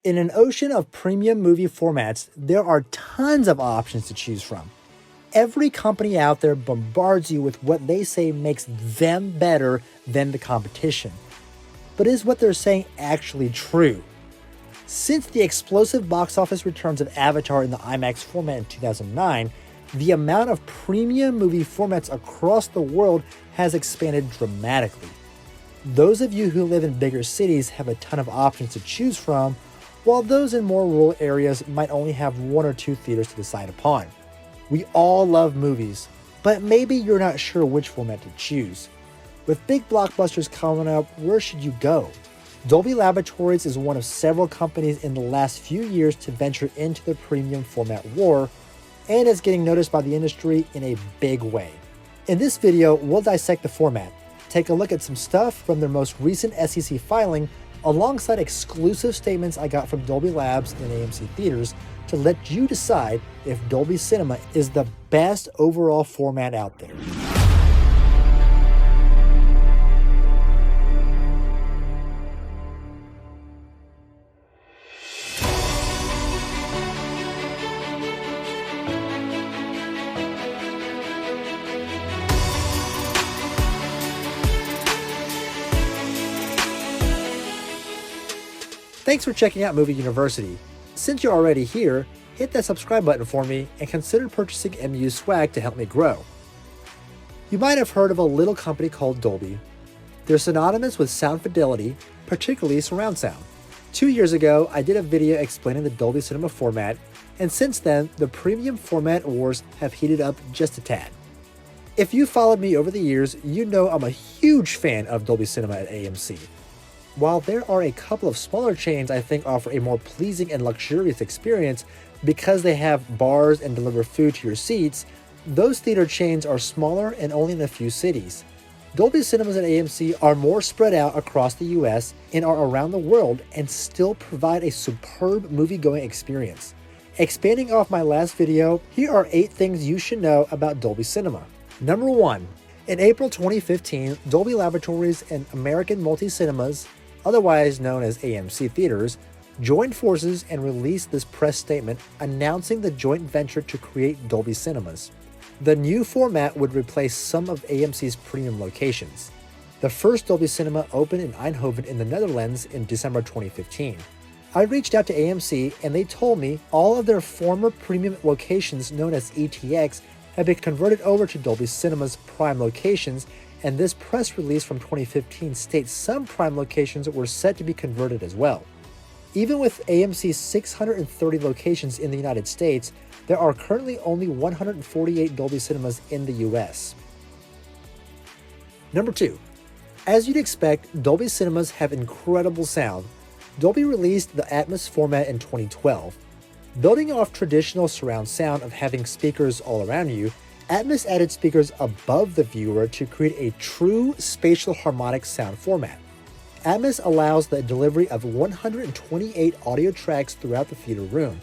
In an ocean of premium movie formats, there are tons of options to choose from. Every company out there bombards you with what they say makes them better than the competition. But is what they're saying actually true? Since the explosive box office returns of Avatar in the IMAX format in 2009, the amount of premium movie formats across the world has expanded dramatically. Those of you who live in bigger cities have a ton of options to choose from, while those in more rural areas might only have one or two theaters to decide upon. We all love movies, but maybe you're not sure which format to choose. With big blockbusters coming up, where should you go? Dolby Laboratories is one of several companies in the last few years to venture into the premium format war, and is getting noticed by the industry in a big way. In this video, we'll dissect the format, take a look at some stuff from their most recent SEC filing, alongside exclusive statements I got from Dolby Labs and AMC theaters to let you decide if Dolby Cinema is the best overall format out there. Thanks for checking out Movie University. Since you're already here, hit that subscribe button for me and consider purchasing MU swag to help me grow. You might have heard of a little company called Dolby. They're synonymous with sound fidelity, particularly surround sound. 2 years ago, I did a video explaining the Dolby Cinema format, and since then, the premium format wars have heated up just a tad. If you followed me over the years, you know I'm a huge fan of Dolby Cinema at AMC. While there are a couple of smaller chains I think offer a more pleasing and luxurious experience because they have bars and deliver food to your seats, those theater chains are smaller and only in a few cities. Dolby Cinemas at AMC are more spread out across the US and are around the world and still provide a superb movie-going experience. Expanding off my last video, here are 8 things you should know about Dolby Cinema. Number 1. In April 2015, Dolby Laboratories and American Multi-Cinemas, otherwise known as AMC Theaters, joined forces and released this press statement announcing the joint venture to create Dolby Cinemas. The new format would replace some of AMC's premium locations. The first Dolby Cinema opened in Eindhoven in the Netherlands in December 2015. I reached out to AMC and they told me all of their former premium locations known as ETX had been converted over to Dolby Cinema's prime locations, and this press release from 2015 states some prime locations were set to be converted as well. Even with AMC's 630 locations in the United States, there are currently only 148 Dolby Cinemas in the US. Number 2. As you'd expect, Dolby Cinemas have incredible sound. Dolby released the Atmos format in 2012. Building off traditional surround sound of having speakers all around you, Atmos added speakers above the viewer to create a true spatial harmonic sound format. Atmos allows the delivery of 128 audio tracks throughout the theater room.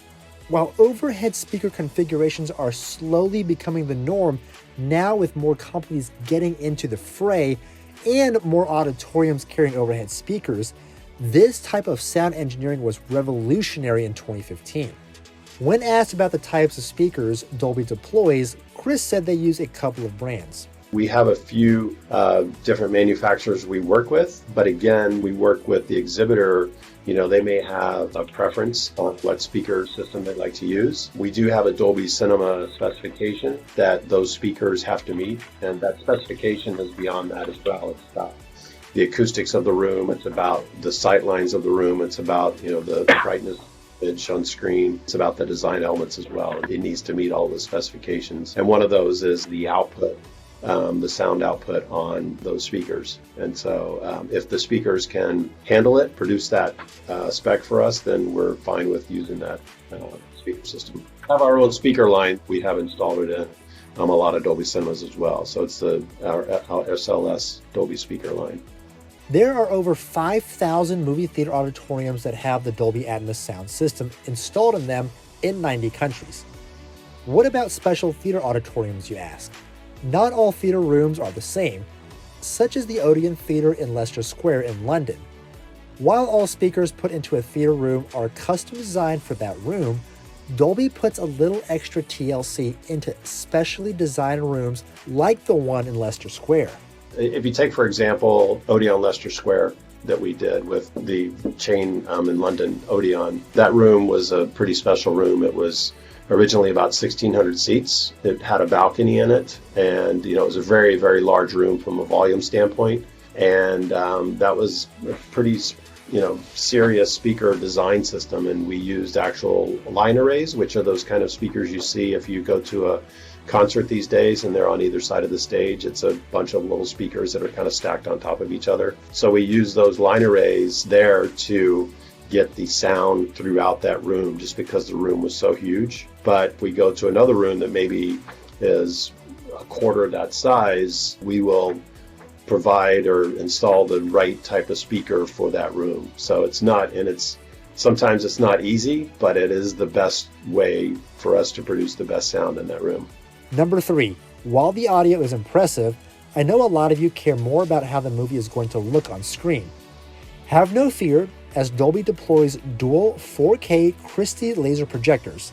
While overhead speaker configurations are slowly becoming the norm, now with more companies getting into the fray and more auditoriums carrying overhead speakers, this type of sound engineering was revolutionary in 2015. When asked about the types of speakers Dolby deploys, Chris said they use a couple of brands. We have a few different manufacturers we work with, but again, we work with the exhibitor. They may have a preference on what speaker system they'd like to use. We do have a Dolby Cinema specification that those speakers have to meet, and that specification is beyond that as well. It's about the acoustics of the room, it's about the sight lines of the room, it's about the brightness on screen. It's about the design elements as well. It needs to meet all the specifications. And one of those is the output, the sound output on those speakers. And so if the speakers can handle it, produce that spec for us, then we're fine with using that speaker system. We have our own speaker line. We have installed it in a lot of Dolby Cinemas as well. So it's our SLS Dolby speaker line. There are over 5,000 movie theater auditoriums that have the Dolby Atmos sound system installed in them in 90 countries. What about special theater auditoriums, you ask? Not all theater rooms are the same, such as the Odeon Theatre in Leicester Square in London. While all speakers put into a theater room are custom designed for that room, Dolby puts a little extra TLC into specially designed rooms like the one in Leicester Square. If you take, for example, Odeon Leicester Square that we did with the chain in London, Odeon, that room was a pretty special room. It was originally about 1,600 seats. It had a balcony in it, and it was a very, very large room from a volume standpoint. And that was a pretty serious speaker design system, and we used actual line arrays, which are those kind of speakers you see if you go to a concert these days and they're on either side of the stage. It's a bunch of little speakers that are kind of stacked on top of each other. So we use those line arrays there to get the sound throughout that room, just because the room was so huge. But if we go to another room that maybe is a quarter of that size, we will provide or install the right type of speaker for that room. So sometimes it's not easy, but it is the best way for us to produce the best sound in that room. Number 3, while the audio is impressive, I know a lot of you care more about how the movie is going to look on screen. Have no fear, as Dolby deploys dual 4K Christie laser projectors.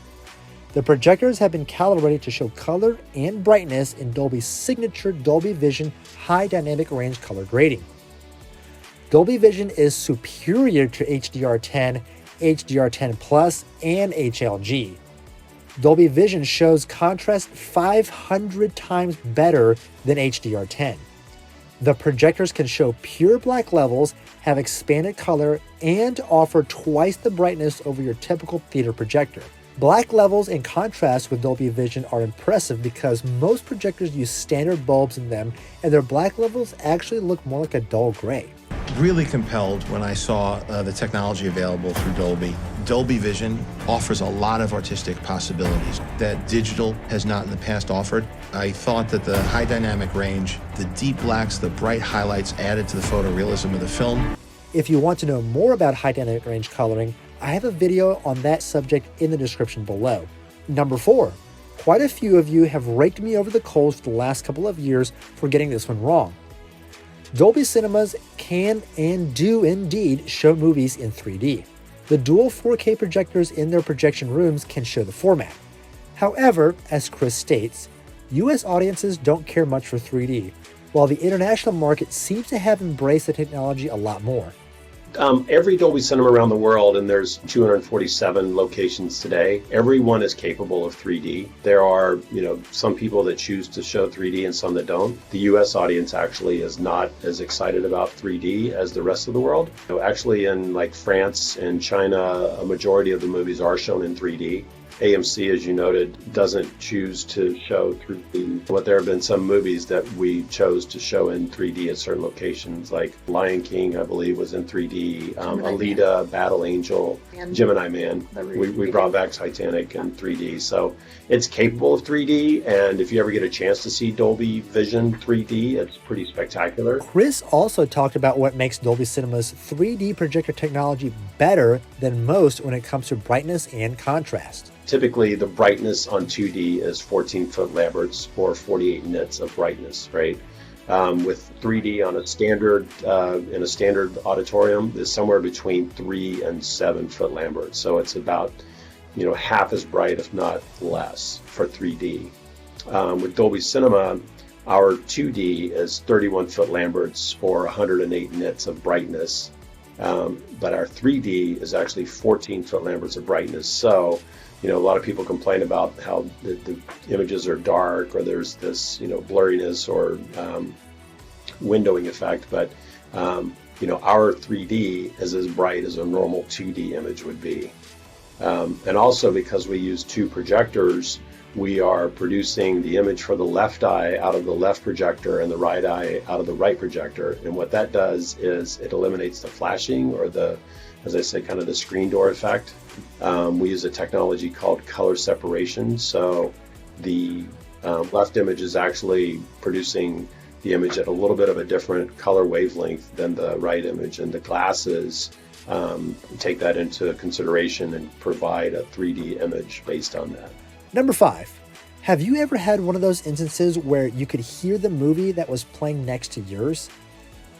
The projectors have been calibrated to show color and brightness in Dolby's signature Dolby Vision high dynamic range color grading. Dolby Vision is superior to HDR10, HDR10 Plus, and HLG. Dolby Vision shows contrast 500 times better than HDR10. The projectors can show pure black levels, have expanded color, and offer twice the brightness over your typical theater projector. Black levels in contrast with Dolby Vision are impressive because most projectors use standard bulbs in them, and their black levels actually look more like a dull gray. Really compelled when I saw the technology available through Dolby. Dolby Vision offers a lot of artistic possibilities that digital has not in the past offered. I thought that the high dynamic range, the deep blacks, the bright highlights added to the photorealism of the film. If you want to know more about high dynamic range coloring, I have a video on that subject in the description below. Number 4, quite a few of you have raked me over the coals for the last couple of years for getting this one wrong. Dolby Cinemas can and do indeed show movies in 3D. The dual 4K projectors in their projection rooms can show the format. However, as Chris states, US audiences don't care much for 3D, while the international market seems to have embraced the technology a lot more. Every Dolby Cinema around the world, and there's 247 locations today, everyone is capable of 3D. There are, some people that choose to show 3D and some that don't. The US audience actually is not as excited about 3D as the rest of the world. Actually, in like France and China, a majority of the movies are shown in 3D. AMC, as you noted, doesn't choose to show 3D. But there have been some movies that we chose to show in 3D at certain locations, like Lion King, I believe, was in 3D, Alita, Battle Angel, and Gemini Man. We brought back Titanic in 3D. So it's capable of 3D, and if you ever get a chance to see Dolby Vision 3D, it's pretty spectacular. Chris also talked about what makes Dolby Cinema's 3D projector technology better than most when it comes to brightness and contrast. Typically, the brightness on 2D is 14-foot lamberts or 48 nits of brightness, right? With 3D on a standard in a standard auditorium is somewhere between 3 and 7-foot lamberts. So it's about half as bright, if not less, for 3D. With Dolby Cinema, our 2D is 31-foot lamberts or 108 nits of brightness, but our 3D is actually 14-foot lamberts of brightness. So a lot of people complain about how the images are dark or there's this, blurriness or windowing effect. But, our 3D is as bright as a normal 2D image would be. And also because we use 2 projectors, we are producing the image for the left eye out of the left projector and the right eye out of the right projector. And what that does is it eliminates the flashing or as I say, kind of the screen door effect. We use a technology called color separation. So the left image is actually producing the image at a little bit of a different color wavelength than the right image. And the glasses take that into consideration and provide a 3D image based on that. Number 5. Have you ever had one of those instances where you could hear the movie that was playing next to yours?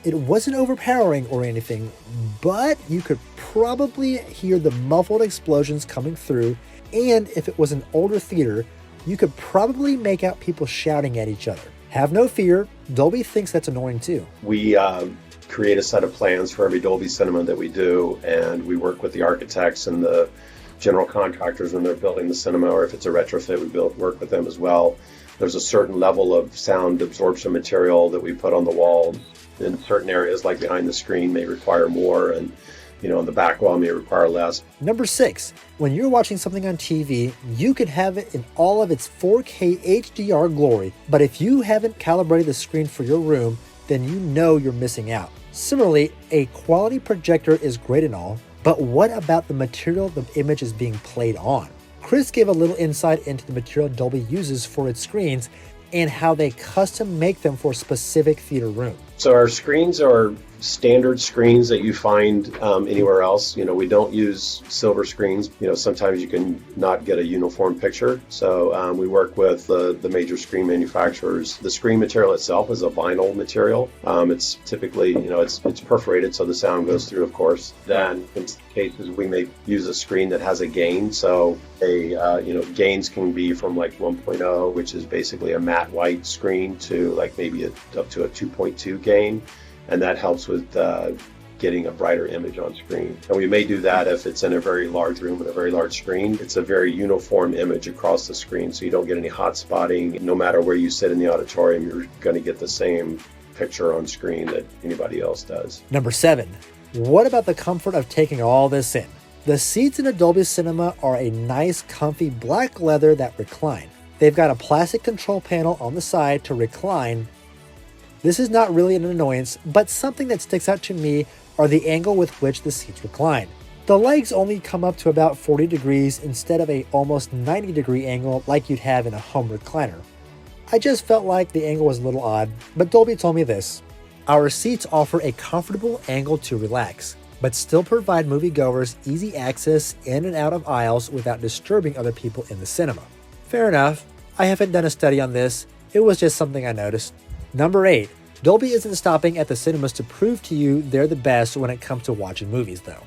It wasn't overpowering or anything, but you could probably hear the muffled explosions coming through, and if it was an older theater, you could probably make out people shouting at each other. Have no fear, Dolby thinks that's annoying too. We create a set of plans for every Dolby Cinema that we do, and we work with the architects and the general contractors when they're building the cinema, or if it's a retrofit, we work with them as well. There's a certain level of sound absorption material that we put on the wall. In certain areas, like behind the screen, may require more, and in the back wall may require less. Number 6, when you're watching something on TV, you can have it in all of its 4K HDR glory, but if you haven't calibrated the screen for your room, then you know you're missing out. Similarly, a quality projector is great and all, but what about the material the image is being played on? Chris gave a little insight into the material Dolby uses for its screens and how they custom make them for a specific theater room. So our screens are standard screens that you find anywhere else. We don't use silver screens. Sometimes you can not get a uniform picture. So we work with the major screen manufacturers. The screen material itself is a vinyl material. It's typically, it's perforated, so the sound goes through, of course. Then in some cases we may use a screen that has a gain. So gains can be from like 1.0, which is basically a matte white screen, to like maybe up to a 2.2 gain. And that helps with getting a brighter image on screen. And we may do that if it's in a very large room with a very large screen. It's a very uniform image across the screen, so you don't get any hot spotting. No matter where you sit in the auditorium, you're going to get the same picture on screen that anybody else does. Number 7, what about the comfort of taking all this in? The seats in a Dolby Cinema are a nice, comfy black leather that recline. They've got a plastic control panel on the side to recline. This is not really an annoyance, but something that sticks out to me are the angle with which the seats recline. The legs only come up to about 40 degrees instead of a almost 90-degree angle like you'd have in a home recliner. I just felt like the angle was a little odd, but Dolby told me this: our seats offer a comfortable angle to relax, but still provide moviegoers easy access in and out of aisles without disturbing other people in the cinema. Fair enough. I haven't done a study on this. It was just something I noticed. Number 8, Dolby isn't stopping at the cinemas to prove to you they're the best when it comes to watching movies though.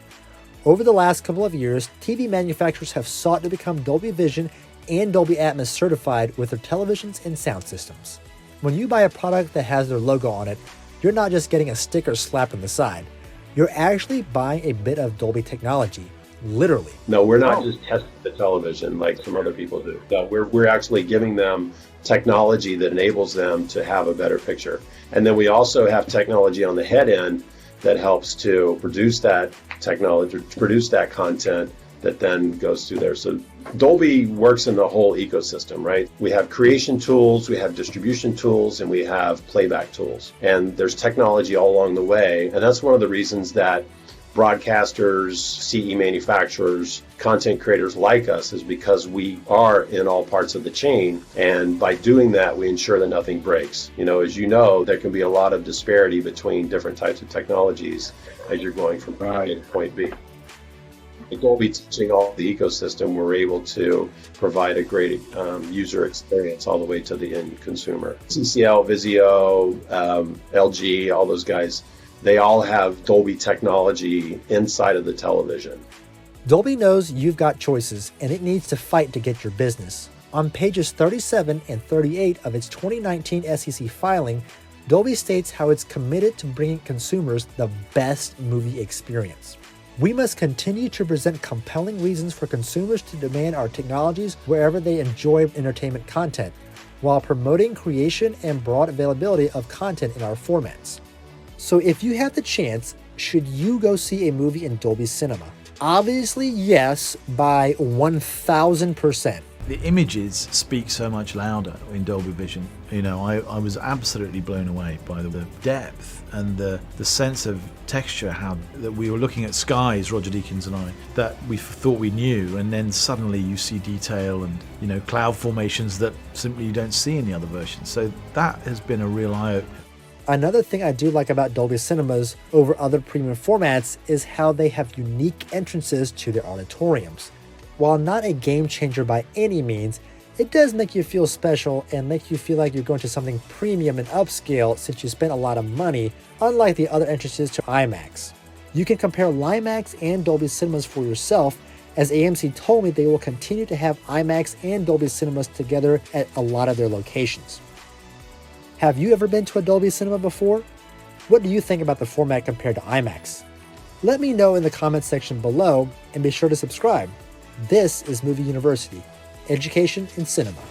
Over the last couple of years, TV manufacturers have sought to become Dolby Vision and Dolby Atmos certified with their televisions and sound systems. When you buy a product that has their logo on it, you're not just getting a sticker slapped on the side. You're actually buying a bit of Dolby technology, literally. No, we're not just testing the television like some other people do. No, we're actually giving them technology that enables them to have a better picture. And then we also have technology on the head end that helps to produce that technology, produce that content that then goes through there. So Dolby works in the whole ecosystem, right? We have creation tools, we have distribution tools, and we have playback tools. And there's technology all along the way. And that's one of the reasons that broadcasters, CE manufacturers, content creators like us, is because we are in all parts of the chain. And by doing that, we ensure that nothing breaks. As you know, there can be a lot of disparity between different types of technologies as you're going from point A to point B. By Dolby touching all the ecosystem, we're able to provide a great user experience all the way to the end consumer. CCL, Vizio, LG, all those guys, they all have Dolby technology inside of the television. Dolby knows you've got choices, and it needs to fight to get your business. On pages 37 and 38 of its 2019 SEC filing, Dolby states how it's committed to bringing consumers the best movie experience. We must continue to present compelling reasons for consumers to demand our technologies wherever they enjoy entertainment content, while promoting creation and broad availability of content in our formats. So if you have the chance, should you go see a movie in Dolby Cinema? Obviously, yes, by 1000%. The images speak so much louder in Dolby Vision. I was absolutely blown away by the depth and the sense of texture, that we were looking at skies, Roger Deakins and I, that we thought we knew, and then suddenly you see detail and cloud formations that simply you don't see in the other versions. So that has been a real eye-opener. Another thing I do like about Dolby Cinemas over other premium formats is how they have unique entrances to their auditoriums. While not a game changer by any means, It does make you feel special and make you feel like you're going to something premium and upscale since you spent a lot of money, unlike the other entrances to IMAX. You can compare LIMAX and Dolby Cinemas for yourself, as AMC told me they will continue to have IMAX and Dolby Cinemas together at a lot of their locations. Have you ever been to a Dolby Cinema before? What do you think about the format compared to IMAX? Let me know in the comments section below, and be sure to subscribe. This is Movie University, education in cinema.